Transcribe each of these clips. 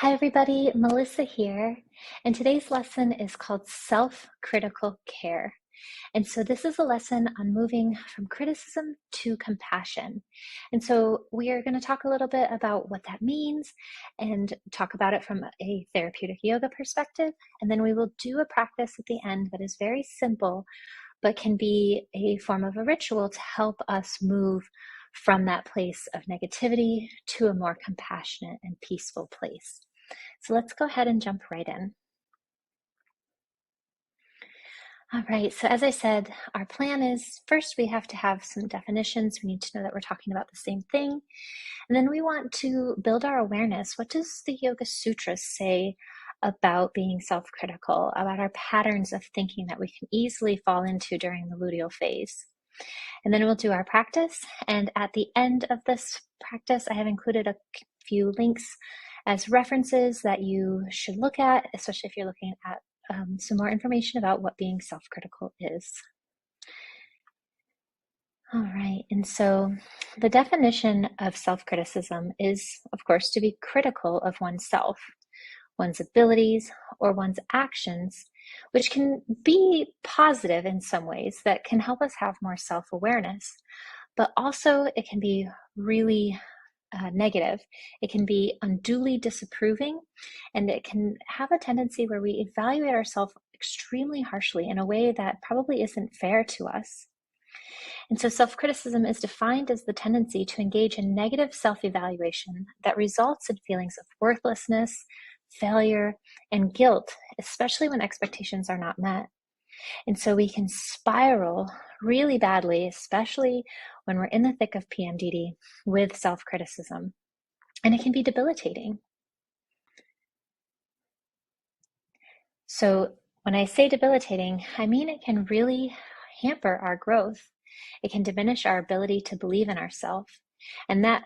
Hi everybody, Melissa here, and today's lesson is called Self-Critical Care. And so this is a lesson on moving from criticism to compassion. And so we are going to talk a little bit about what that means and talk about it from a therapeutic yoga perspective. And then we will do a practice at the end that is very simple, but can be a form of a ritual to help us move from that place of negativity to a more compassionate and peaceful place. So let's go ahead and jump right in. All right, so as I said, our plan is first we have to have some definitions. We need to know that we're talking about the same thing. And then we want to build our awareness. What does the Yoga Sutras say about being self-critical, about our patterns of thinking that we can easily fall into during the luteal phase? And then we'll do our practice. And at the end of this practice, I have included a few links as references that you should look at, especially if you're looking at some more information about what being self-critical is. All right, and so the definition of self-criticism is, of course, to be critical of oneself, one's abilities, or one's actions, which can be positive in some ways that can help us have more self-awareness, but also it can be really negative. It can be unduly disapproving, and it can have a tendency where we evaluate ourselves extremely harshly in a way that probably isn't fair to us. And so self-criticism is defined as the tendency to engage in negative self-evaluation that results in feelings of worthlessness, failure, and guilt, especially when expectations are not met. And so we can spiral really badly, especially when we're in the thick of PMDD with self-criticism. And it can be debilitating. So when I say debilitating, I mean it can really hamper our growth. It can diminish our ability to believe in ourselves. And that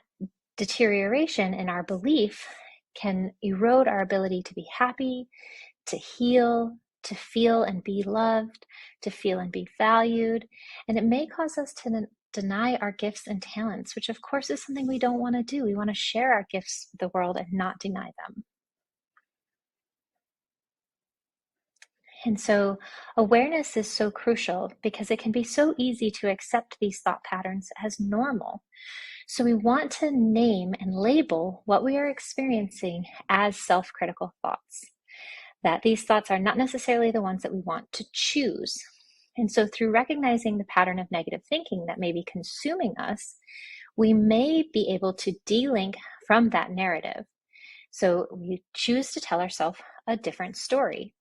deterioration in our belief can erode our ability to be happy, to heal, to feel and be loved, to feel and be valued. And it may cause us to deny our gifts and talents, which of course is something we don't want to do. We want to share our gifts with the world and not deny them. And so awareness is so crucial because it can be so easy to accept these thought patterns as normal. So we want to name and label what we are experiencing as self-critical thoughts, that these thoughts are not necessarily the ones that we want to choose. And so through recognizing the pattern of negative thinking that may be consuming us, we may be able to de-link from that narrative. So we choose to tell ourselves a different story.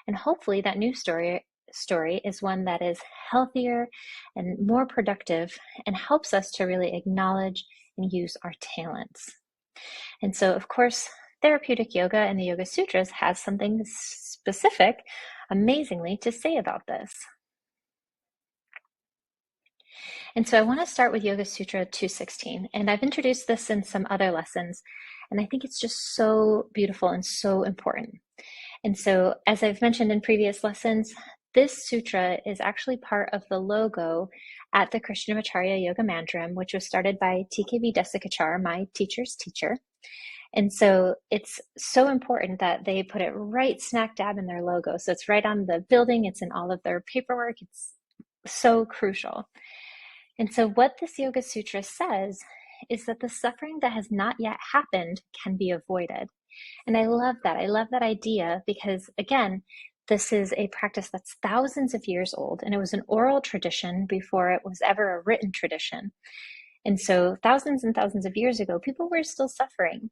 And hopefully that new story is one that is healthier and more productive and helps us to really acknowledge and use our talents. And so, of course, therapeutic yoga and the Yoga Sutras has something specific, amazingly, to say about this. And so I want to start with Yoga Sutra 216. And I've introduced this in some other lessons, and I think it's just so beautiful and so important. And so, as I've mentioned in previous lessons, this sutra is actually part of the logo at the Krishnamacharya Yoga Mandram, which was started by TKV Desikachar, my teacher's teacher. And so it's so important that they put it right smack dab in their logo. So it's right on the building, it's in all of their paperwork. It's so crucial. And so what this Yoga Sutra says is that the suffering that has not yet happened can be avoided. And I love that. I love that idea because, again, this is a practice that's thousands of years old, and it was an oral tradition before it was ever a written tradition. And so thousands and thousands of years ago, people were still suffering.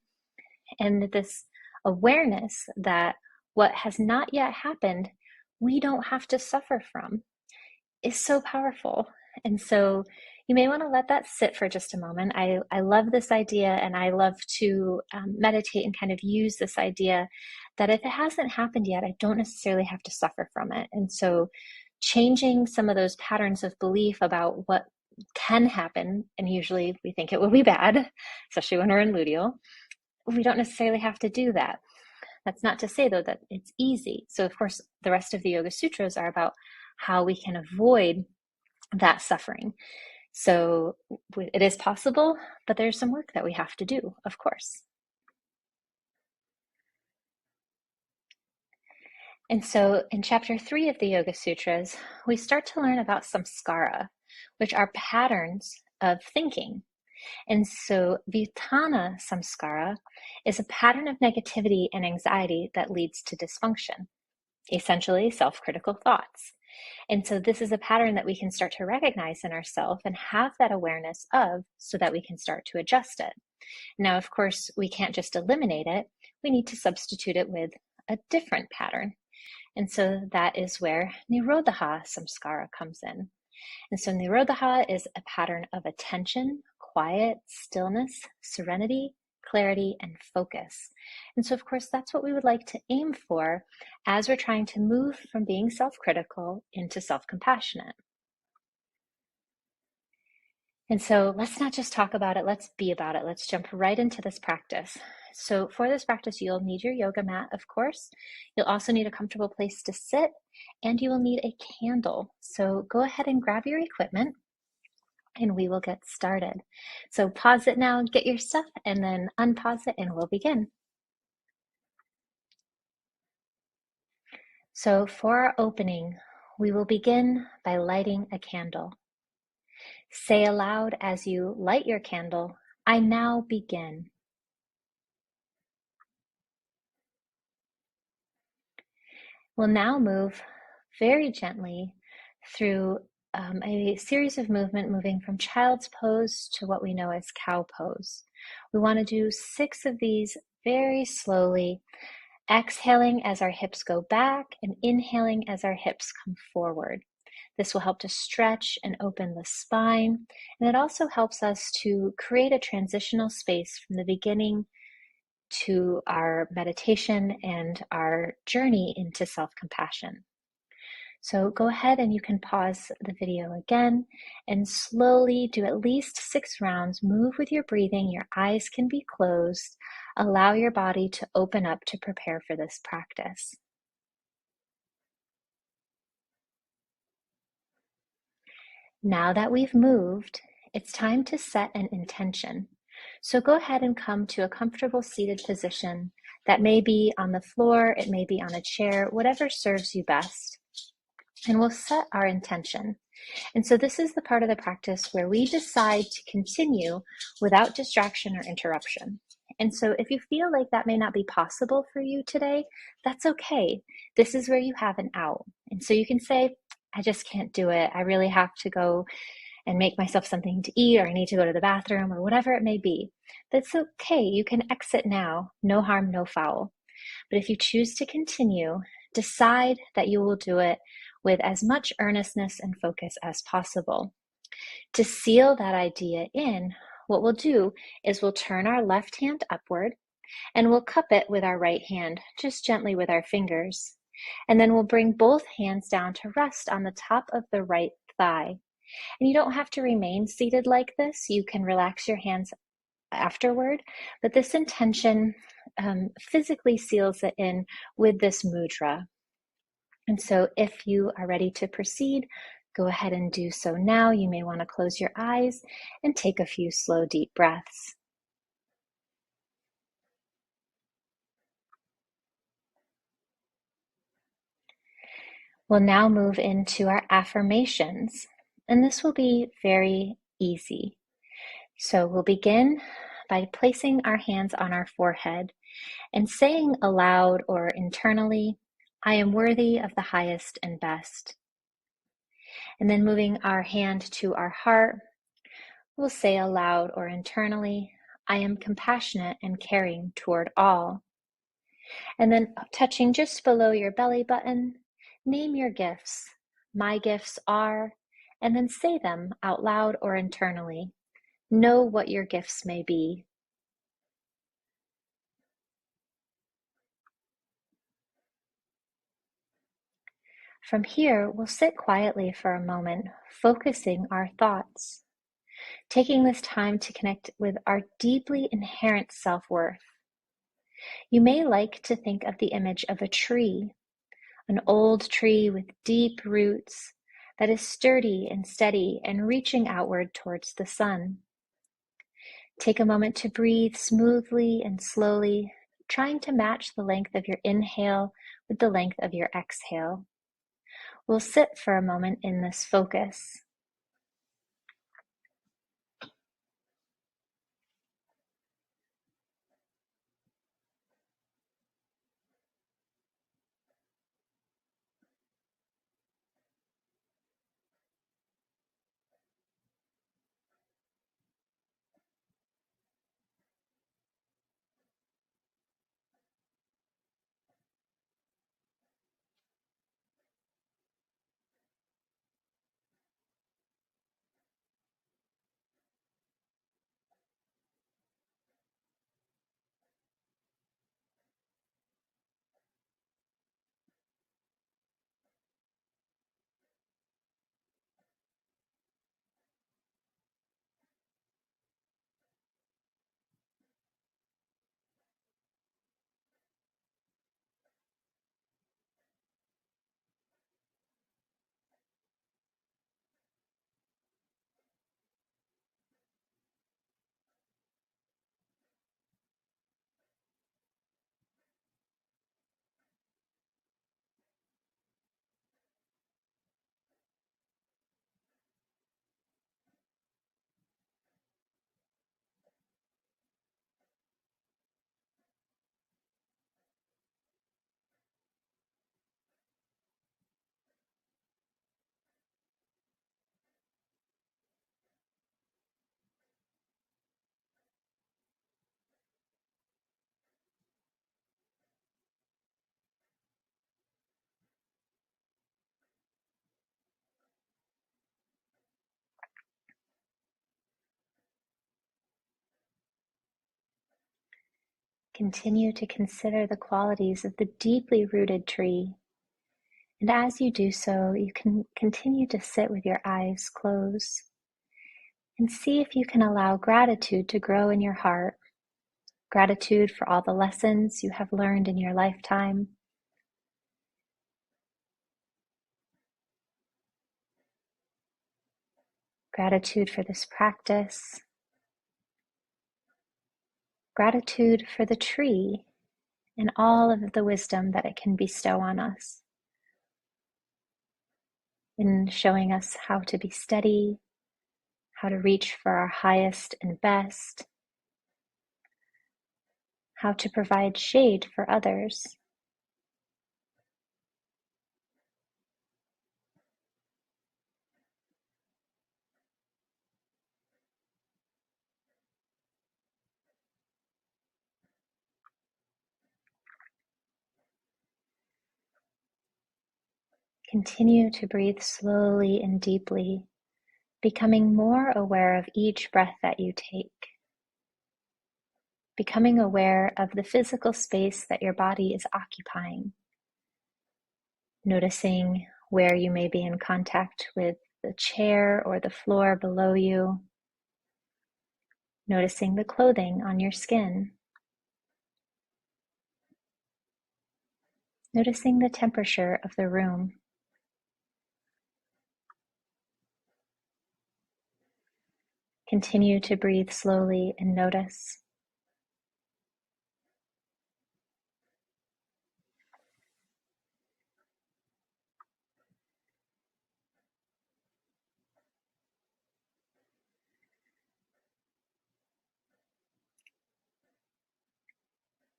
And this awareness that what has not yet happened, we don't have to suffer from, is so powerful. And so you may want to let that sit for just a moment. I love this idea, and I love to meditate and kind of use this idea that if it hasn't happened yet, I don't necessarily have to suffer from it. And so changing some of those patterns of belief about what can happen, and usually we think it will be bad, especially when we're in luteal, we don't necessarily have to do that. That's not to say, though, that it's easy. So, of course, the rest of the Yoga Sutras are about how we can avoid that suffering. So it is possible, but there's some work that we have to do, of course. And so in chapter 3 of the Yoga Sutras, we start to learn about samskara, which are patterns of thinking. And so Vitana samskara is a pattern of negativity and anxiety that leads to dysfunction, essentially self-critical thoughts. And so this is a pattern that we can start to recognize in ourselves and have that awareness of so that we can start to adjust it. Now, of course, we can't just eliminate it. We need to substitute it with a different pattern. And so that is where Nirodha Samskara comes in. And so Nirodha is a pattern of attention, quiet, stillness, serenity, clarity, and focus. And so, of course, that's what we would like to aim for as we're trying to move from being self-critical into self-compassionate. And so let's not just talk about it, let's be about it. Let's jump right into this practice. So for this practice, you'll need your yoga mat, of course. You'll also need a comfortable place to sit, and you will need a candle. So go ahead and grab your equipment, and we will get started. So pause it now, get your stuff, and then unpause it, and we'll begin. So for our opening, we will begin by lighting a candle. Say aloud as you light your candle, I now begin. We'll now move very gently through a series of movement, moving from child's pose to what we know as cow pose. We want to do 6 of these very slowly, exhaling as our hips go back and inhaling as our hips come forward. This will help to stretch and open the spine, and it also helps us to create a transitional space from the beginning to our meditation and our journey into self-compassion. So go ahead and you can pause the video again and slowly do at least 6 rounds. Move with your breathing. Your eyes can be closed. Allow your body to open up to prepare for this practice. Now that we've moved, it's time to set an intention. So go ahead and come to a comfortable seated position. That may be on the floor, it may be on a chair, whatever serves you best. And we'll set our intention. And so this is the part of the practice where we decide to continue without distraction or interruption. And so if you feel like that may not be possible for you today, that's okay. This is where you have an out. And so you can say, I just can't do it. I really have to go and make myself something to eat, or I need to go to the bathroom, or whatever it may be. That's okay. You can exit now. No harm, no foul. But if you choose to continue, decide that you will do it with as much earnestness and focus as possible. To seal that idea in, what we'll do is we'll turn our left hand upward and we'll cup it with our right hand, just gently with our fingers. And then we'll bring both hands down to rest on the top of the right thigh. And you don't have to remain seated like this. You can relax your hands afterward, but this intention physically seals it in with this mudra. And so if you are ready to proceed, go ahead and do so now. You may want to close your eyes and take a few slow, deep breaths. We'll now move into our affirmations, and this will be very easy. So we'll begin by placing our hands on our forehead and saying aloud or internally, I am worthy of the highest and best. And then moving our hand to our heart, we'll say aloud or internally, I am compassionate and caring toward all. And then touching just below your belly button, name your gifts. My gifts are, and then say them out loud or internally. Know what your gifts may be. From here, we'll sit quietly for a moment, focusing our thoughts, taking this time to connect with our deeply inherent self-worth. You may like to think of the image of a tree, an old tree with deep roots that is sturdy and steady and reaching outward towards the sun. Take a moment to breathe smoothly and slowly, trying to match the length of your inhale with the length of your exhale. We'll sit for a moment in this focus. Continue to consider the qualities of the deeply rooted tree. And as you do so, you can continue to sit with your eyes closed and see if you can allow gratitude to grow in your heart. Gratitude for all the lessons you have learned in your lifetime. Gratitude for this practice. Gratitude for the tree and all of the wisdom that it can bestow on us in showing us how to be steady, how to reach for our highest and best, how to provide shade for others. Continue to breathe slowly and deeply, becoming more aware of each breath that you take, becoming aware of the physical space that your body is occupying, noticing where you may be in contact with the chair or the floor below you, noticing the clothing on your skin, noticing the temperature of the room. Continue to breathe slowly and notice.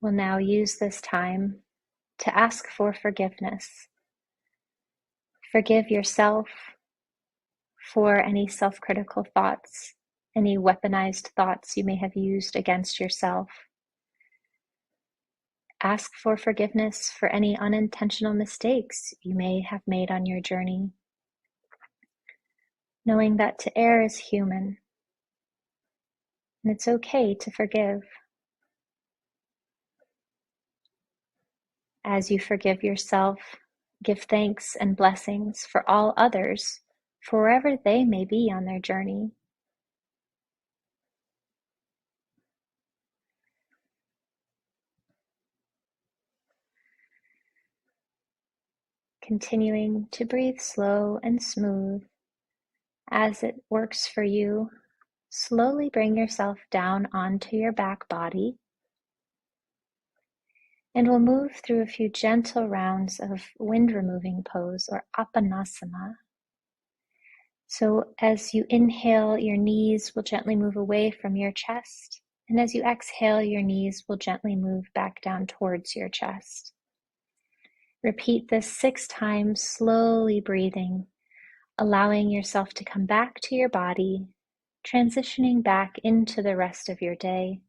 We'll now use this time to ask for forgiveness. Forgive yourself for any self-critical thoughts, any weaponized thoughts you may have used against yourself. Ask for forgiveness for any unintentional mistakes you may have made on your journey, knowing that to err is human, and it's okay to forgive. As you forgive yourself, give thanks and blessings for all others, for wherever they may be on their journey. Continuing to breathe slow and smooth as it works for you. Slowly bring yourself down onto your back body. And we'll move through a few gentle rounds of wind removing pose or Apanasana. So as you inhale, your knees will gently move away from your chest. And as you exhale, your knees will gently move back down towards your chest. Repeat this 6 times, slowly breathing, allowing yourself to come back to your body, transitioning back into the rest of your day,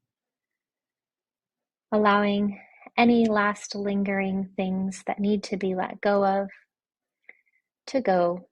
allowing any last lingering things that need to be let go of to go.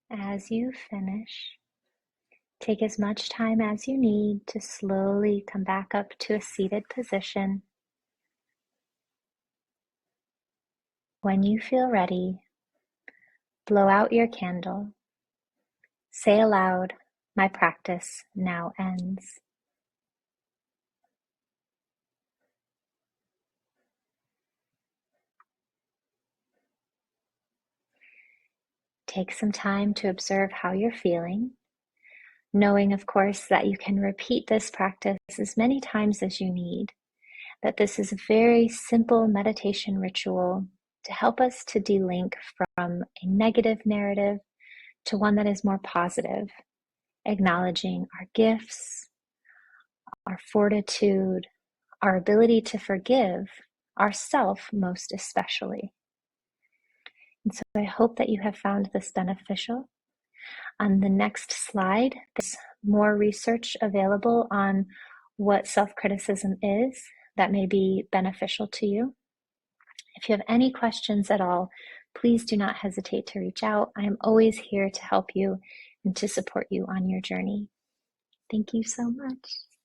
As you finish, take as much time as you need to slowly come back up to a seated position. When you feel ready, blow out your candle. Say aloud, "My practice now ends." Take some time to observe how you're feeling, knowing, of course, that you can repeat this practice as many times as you need, that this is a very simple meditation ritual to help us to delink from a negative narrative to one that is more positive, acknowledging our gifts, our fortitude, our ability to forgive ourself most especially. And so I hope that you have found this beneficial. On the next slide, there's more research available on what self-criticism is that may be beneficial to you. If you have any questions at all, please do not hesitate to reach out. I am always here to help you and to support you on your journey. Thank you so much.